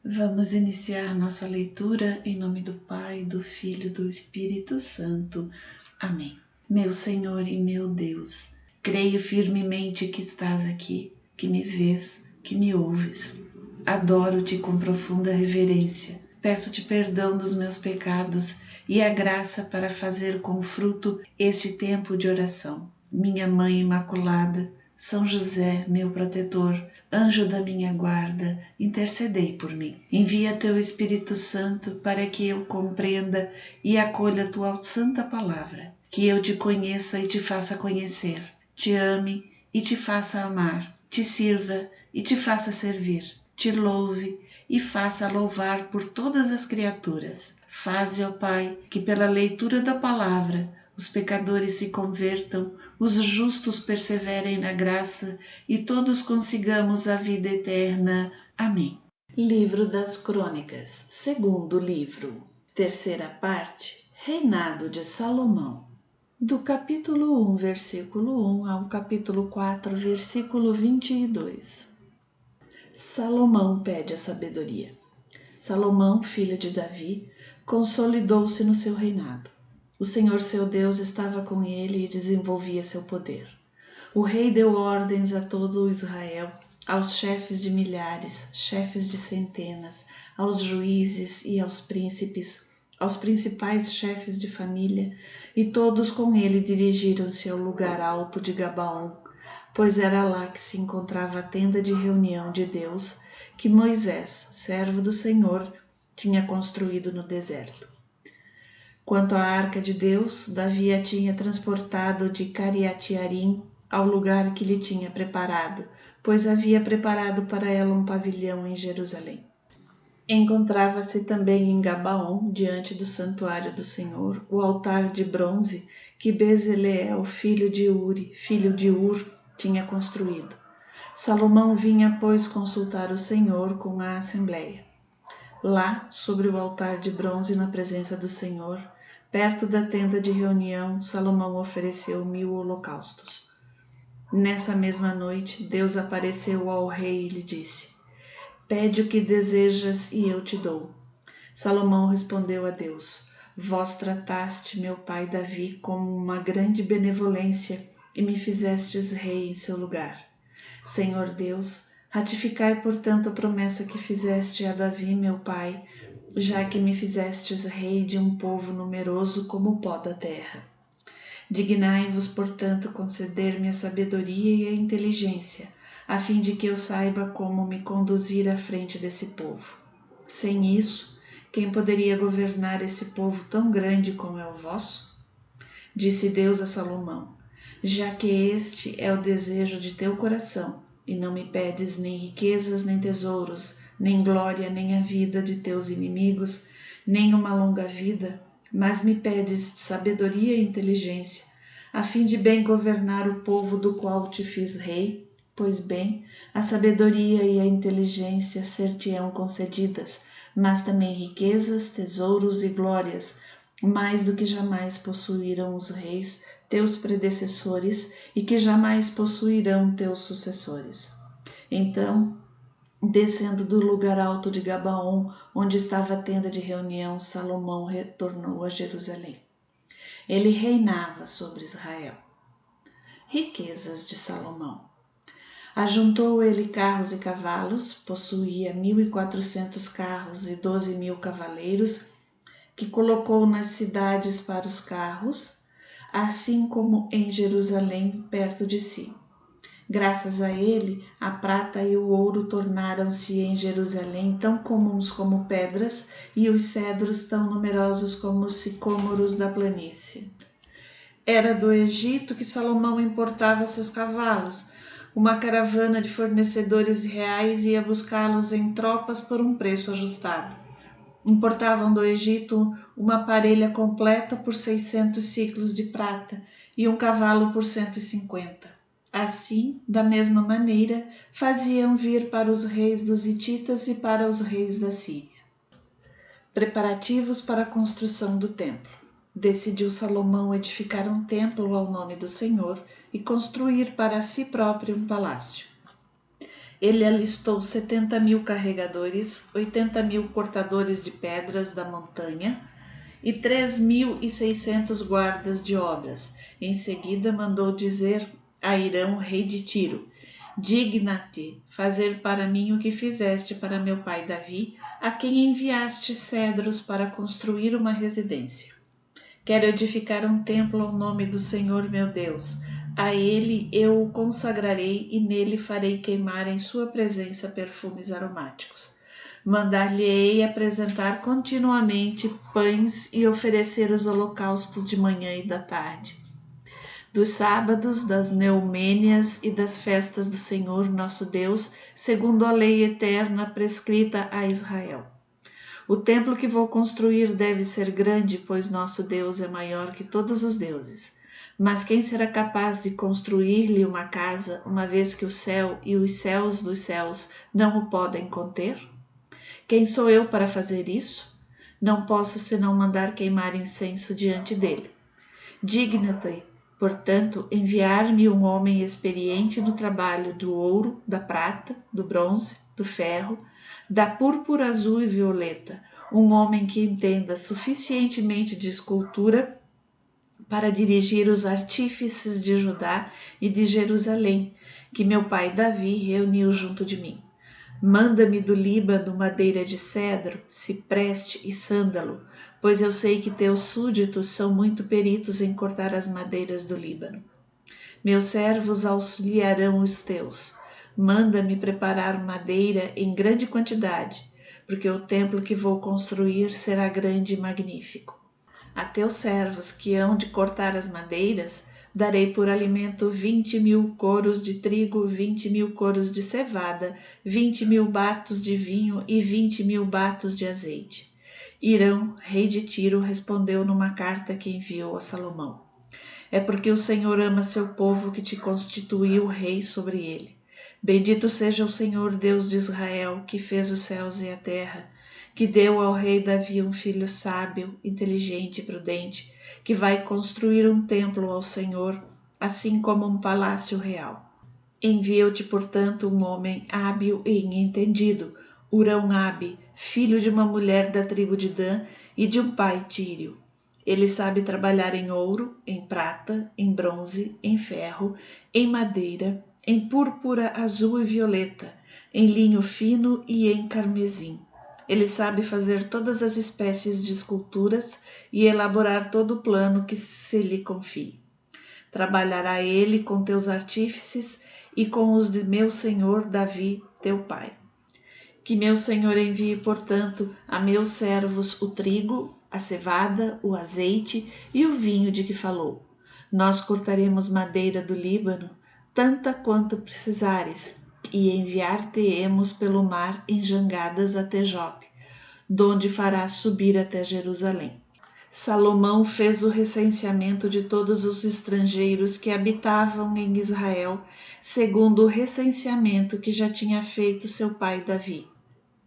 Vamos iniciar nossa leitura em nome do Pai, do Filho e do Espírito Santo. Amém. Meu Senhor e meu Deus, creio firmemente que estás aqui, que me vês, que me ouves. Adoro-te com profunda reverência. Peço-te perdão dos meus pecados e a graça para fazer com fruto este tempo de oração. Minha Mãe Imaculada, São José, meu protetor, anjo da minha guarda, intercedei por mim. Envia teu Espírito Santo para que eu compreenda e acolha tua santa palavra, que eu te conheça e te faça conhecer, te ame e te faça amar, te sirva e te faça servir, te louve e faça louvar por todas as criaturas. Faze, ó Pai, que pela leitura da palavra os pecadores se convertam, os justos perseverem na graça e todos consigamos a vida eterna. Amém. Livro das Crônicas, segundo livro, terceira parte, Reinado de Salomão. Do capítulo 1, versículo 1 ao capítulo 4, versículo 22. Salomão pede a sabedoria. Salomão, filho de Davi, consolidou-se no seu reinado. O Senhor seu Deus estava com ele e desenvolvia seu poder. O rei deu ordens a todo Israel, aos chefes de milhares, chefes de centenas, aos juízes e aos príncipes, aos principais chefes de família, e todos com ele dirigiram-se ao lugar alto de Gabaon, pois era lá que se encontrava a tenda de reunião de Deus, que Moisés, servo do Senhor, tinha construído no deserto. Quanto à arca de Deus, Davi a tinha transportado de Cariate-Arim ao lugar que lhe tinha preparado, pois havia preparado para ela um pavilhão em Jerusalém. Encontrava-se também em Gabaon, diante do santuário do Senhor, o altar de bronze que Bezaleel, filho de Ur, tinha construído. Salomão vinha, pois, consultar o Senhor com a assembleia. Lá, sobre o altar de bronze na presença do Senhor, perto da tenda de reunião, Salomão ofereceu 1000 holocaustos. Nessa mesma noite, Deus apareceu ao rei e lhe disse: Pede o que desejas e eu te dou. Salomão respondeu a Deus: Vós trataste meu pai Davi com uma grande benevolência e me fizestes rei em seu lugar. Senhor Deus, ratificai, portanto, a promessa que fizeste a Davi, meu pai, já que me fizestes rei de um povo numeroso como o pó da terra. Dignai-vos, portanto, conceder-me a sabedoria e a inteligência, a fim de que eu saiba como me conduzir à frente desse povo. Sem isso, quem poderia governar esse povo tão grande como é o vosso? Disse Deus a Salomão: Já que este é o desejo de teu coração, e não me pedes nem riquezas, nem tesouros, nem glória, nem a vida de teus inimigos, nem uma longa vida, mas me pedes sabedoria e inteligência, a fim de bem governar o povo do qual te fiz rei, pois bem, a sabedoria e a inteligência ser-te-ão concedidas, mas também riquezas, tesouros e glórias, mais do que jamais possuíram os reis, teus predecessores, e que jamais possuirão teus sucessores. Então, descendo do lugar alto de Gabaon, onde estava a tenda de reunião, Salomão retornou a Jerusalém. Ele reinava sobre Israel. Riquezas de Salomão. Ajuntou ele carros e cavalos, possuía 1.400 carros e 12.000 cavaleiros, que colocou nas cidades para os carros, assim como em Jerusalém perto de si. Graças a ele, a prata e o ouro tornaram-se em Jerusalém tão comuns como pedras e os cedros tão numerosos como os sicômoros da planície. Era do Egito que Salomão importava seus cavalos. Uma caravana de fornecedores reais ia buscá-los em tropas por um preço ajustado. Importavam do Egito uma parelha completa por 600 ciclos de prata e um cavalo por 150. Assim, da mesma maneira, faziam vir para os reis dos Hititas e para os reis da Síria. Preparativos para a construção do templo. Decidiu Salomão edificar um templo ao nome do Senhor e construir para si próprio um palácio. Ele alistou 70.000 carregadores, 80.000 cortadores de pedras da montanha e 3.600 guardas de obras. Em seguida mandou dizer a Hirão, rei de Tiro: digna-te fazer para mim o que fizeste para meu pai Davi, a quem enviaste cedros para construir uma residência. Quero edificar um templo ao nome do Senhor meu Deus. A ele eu o consagrarei e nele farei queimar em sua presença perfumes aromáticos. Mandar-lhe-ei apresentar continuamente pães e oferecer os holocaustos de manhã e da tarde. Dos sábados, das neumênias e das festas do Senhor nosso Deus, segundo a lei eterna prescrita a Israel. O templo que vou construir deve ser grande, pois nosso Deus é maior que todos os deuses. Mas quem será capaz de construir-lhe uma casa, uma vez que o céu e os céus dos céus não o podem conter? Quem sou eu para fazer isso? Não posso senão mandar queimar incenso diante dele. Digna-te, portanto, enviar-me um homem experiente no trabalho do ouro, da prata, do bronze, do ferro, da púrpura azul e violeta, um homem que entenda suficientemente de escultura para dirigir os artífices de Judá e de Jerusalém, que meu pai Davi reuniu junto de mim. Manda-me do Líbano madeira de cedro, cipreste e sândalo, pois eu sei que teus súditos são muito peritos em cortar as madeiras do Líbano. Meus servos auxiliarão os teus. Manda-me preparar madeira em grande quantidade, porque o templo que vou construir será grande e magnífico. A teus servos que hão de cortar as madeiras, darei por alimento 20.000 coros de trigo, 20.000 coros de cevada, 20.000 batos de vinho e 20.000 batos de azeite. Hirão, rei de Tiro, respondeu numa carta que enviou a Salomão: é porque o Senhor ama seu povo que te constituiu rei sobre ele. Bendito seja o Senhor Deus de Israel, que fez os céus e a terra, que deu ao rei Davi um filho sábio, inteligente e prudente, que vai construir um templo ao Senhor, assim como um palácio real. Enviou-te, portanto, um homem hábil e entendido, Hurão-Abi, filho de uma mulher da tribo de Dan e de um pai tírio. Ele sabe trabalhar em ouro, em prata, em bronze, em ferro, em madeira, em púrpura azul e violeta, em linho fino e em carmesim. Ele sabe fazer todas as espécies de esculturas e elaborar todo o plano que se lhe confie. Trabalhará ele com teus artífices e com os de meu senhor Davi, teu pai. Que meu senhor envie, portanto, a meus servos o trigo, a cevada, o azeite e o vinho de que falou. Nós cortaremos madeira do Líbano, tanta quanto precisares, e enviar-te-emos pelo mar em jangadas até Jope, donde farás subir até Jerusalém. Salomão fez o recenseamento de todos os estrangeiros que habitavam em Israel, segundo o recenseamento que já tinha feito seu pai Davi.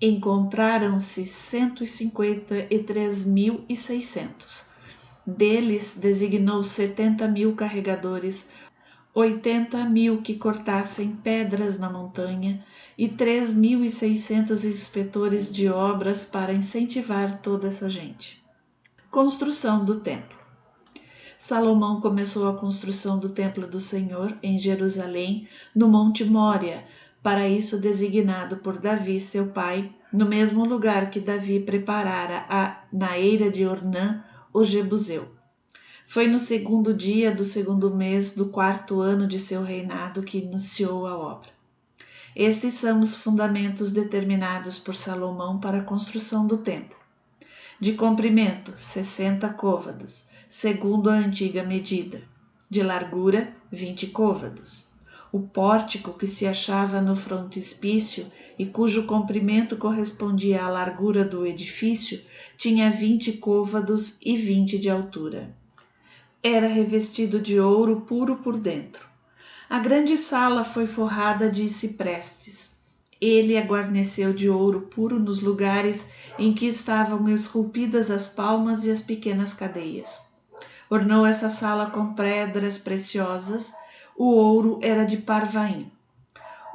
Encontraram-se 153.600. Deles designou 70.000 carregadores, 80.000 que cortassem pedras na montanha e 3.600 inspetores de obras para incentivar toda essa gente. Construção do templo. Salomão começou a construção do templo do Senhor em Jerusalém, no Monte Mória, para isso designado por Davi, seu pai, no mesmo lugar que Davi preparara na eira de Ornã, o Jebuseu. Foi no 2º dia do 2º mês do 4º ano de seu reinado que iniciou a obra. Estes são os fundamentos determinados por Salomão para a construção do templo. De comprimento, 60 côvados, segundo a antiga medida. De largura, 20 côvados. O pórtico que se achava no frontispício e cujo comprimento correspondia à largura do edifício tinha 20 côvados e 20 de altura. Era revestido de ouro puro por dentro. A grande sala foi forrada de ciprestes. Ele a guarneceu de ouro puro nos lugares em que estavam esculpidas as palmas e as pequenas cadeias. Ornou essa sala com pedras preciosas. O ouro era de Parvaim.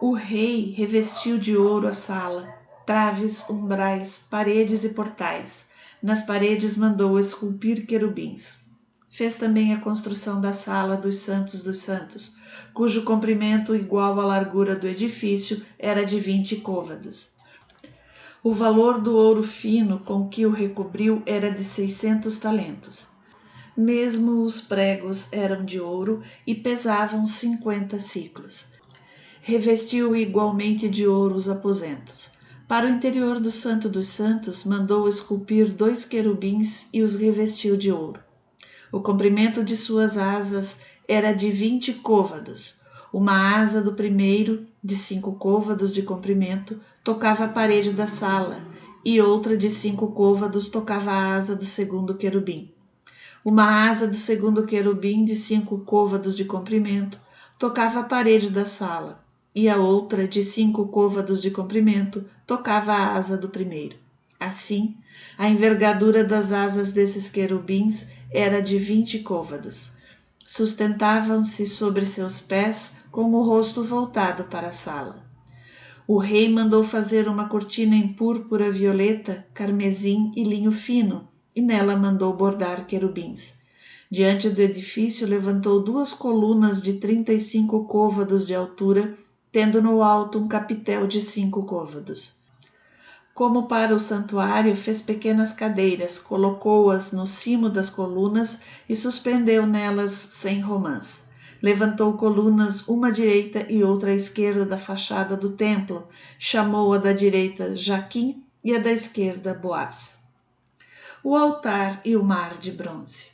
O rei revestiu de ouro a sala, traves, umbrais, paredes e portais. Nas paredes mandou esculpir querubins. Fez também a construção da sala dos santos, cujo comprimento, igual à largura do edifício, era de 20 côvados. O valor do ouro fino com que o recobriu era de 600 talentos. Mesmo os pregos eram de ouro e pesavam 50 siclos. Revestiu igualmente de ouro os aposentos. Para o interior do Santo dos Santos, mandou esculpir 2 querubins e os revestiu de ouro. O comprimento de suas asas era de 20 côvados. Uma asa do primeiro, de 5 côvados de comprimento, tocava a parede da sala, e outra de 5 côvados tocava a asa do segundo querubim. Uma asa do segundo querubim, de 5 côvados de comprimento, tocava a parede da sala, e a outra, de 5 côvados de comprimento, tocava a asa do primeiro. Assim, a envergadura das asas desses querubins era de 20 côvados. Sustentavam-se sobre seus pés com o rosto voltado para a sala. O rei mandou fazer uma cortina em púrpura violeta, carmesim e linho fino, e nela mandou bordar querubins. Diante do edifício levantou 2 colunas de 35 côvados de altura, tendo no alto um capitel de 5 côvados. Como para o santuário, fez pequenas cadeiras, colocou-as no cimo das colunas e suspendeu nelas 100 romãs. Levantou colunas uma à direita e outra à esquerda da fachada do templo, chamou a da direita Jaquim e a da esquerda Boaz. O altar e o mar de bronze.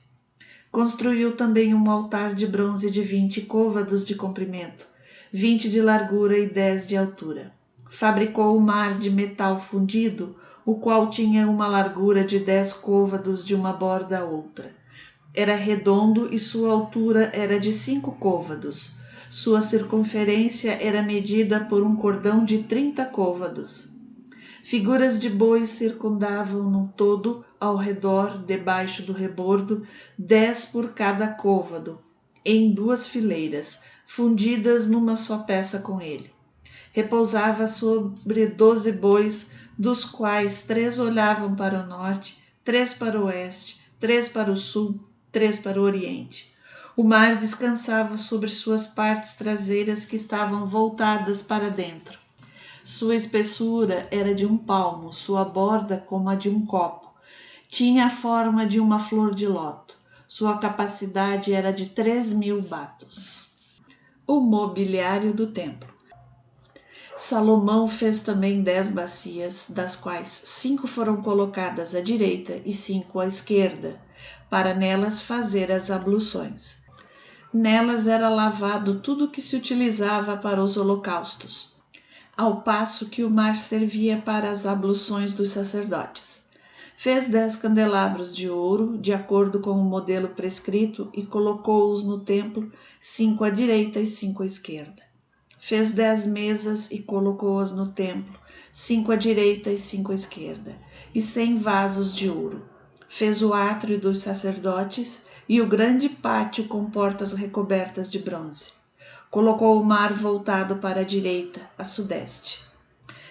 Construiu também um altar de bronze de 20 côvados de comprimento, 20 de largura e 10 de altura. Fabricou o mar de metal fundido, o qual tinha uma largura de 10 côvados de uma borda a outra. Era redondo e sua altura era de 5 côvados. Sua circunferência era medida por um cordão de 30 côvados. Figuras de bois circundavam no todo, ao redor, debaixo do rebordo, 10 por cada côvado, em 2 fileiras, fundidas numa só peça com ele. Repousava sobre 12 bois, dos quais 3 olhavam para o norte, 3 para o oeste, 3 para o sul, 3 para o oriente. O mar descansava sobre suas partes traseiras que estavam voltadas para dentro. Sua espessura era de 1 palmo, sua borda como a de um copo. Tinha a forma de uma flor de loto. Sua capacidade era de 3.000 batos. O mobiliário do templo. Salomão fez também 10 bacias, das quais 5 foram colocadas à direita e 5 à esquerda, para nelas fazer as abluções. Nelas era lavado tudo o que se utilizava para os holocaustos, ao passo que o mar servia para as abluções dos sacerdotes. Fez 10 candelabros de ouro, de acordo com o modelo prescrito, e colocou-os no templo, 5 à direita e 5 à esquerda. Fez 10 mesas e colocou-as no templo, 5 à direita e 5 à esquerda, e 100 vasos de ouro. Fez o átrio dos sacerdotes e o grande pátio com portas recobertas de bronze. Colocou o mar voltado para a direita, a sudeste.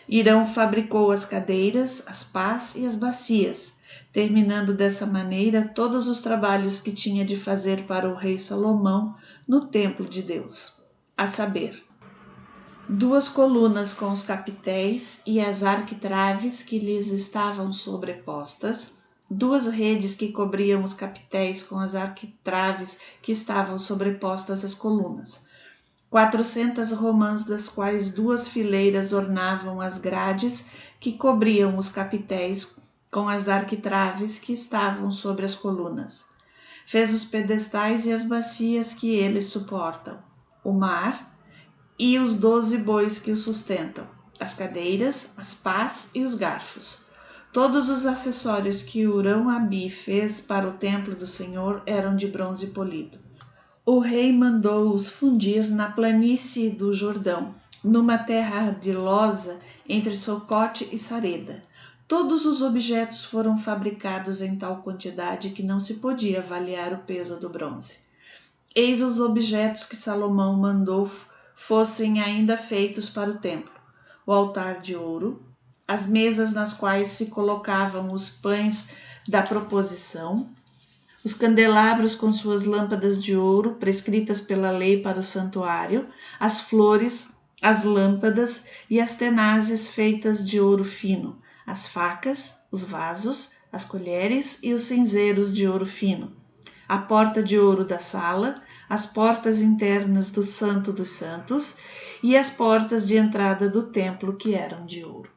Hirão fabricou as cadeiras, as pás e as bacias, terminando dessa maneira todos os trabalhos que tinha de fazer para o rei Salomão no templo de Deus, a saber, 2 colunas com os capitéis e as arquitraves que lhes estavam sobrepostas, 2 redes que cobriam os capitéis com as arquitraves que estavam sobrepostas às colunas, 400 romãs, das quais 2 fileiras ornavam as grades que cobriam os capitéis com as arquitraves que estavam sobre as colunas. Fez os pedestais e as bacias que eles suportam, o mar e os 12 bois que o sustentam, as cadeiras, as pás e os garfos. Todos os acessórios que Hurão-Abi fez para o templo do Senhor eram de bronze polido. O rei mandou-os fundir na planície do Jordão, numa terra ardilosa entre Socote e Sareda. Todos os objetos foram fabricados em tal quantidade que não se podia avaliar o peso do bronze. Eis os objetos que Salomão mandou fossem ainda feitos para o templo: o altar de ouro, as mesas nas quais se colocavam os pães da proposição, os candelabros com suas lâmpadas de ouro prescritas pela lei para o santuário, as flores, as lâmpadas e as tenazes feitas de ouro fino, as facas, os vasos, as colheres e os cinzeiros de ouro fino, a porta de ouro da sala, as portas internas do Santo dos Santos e as portas de entrada do templo que eram de ouro.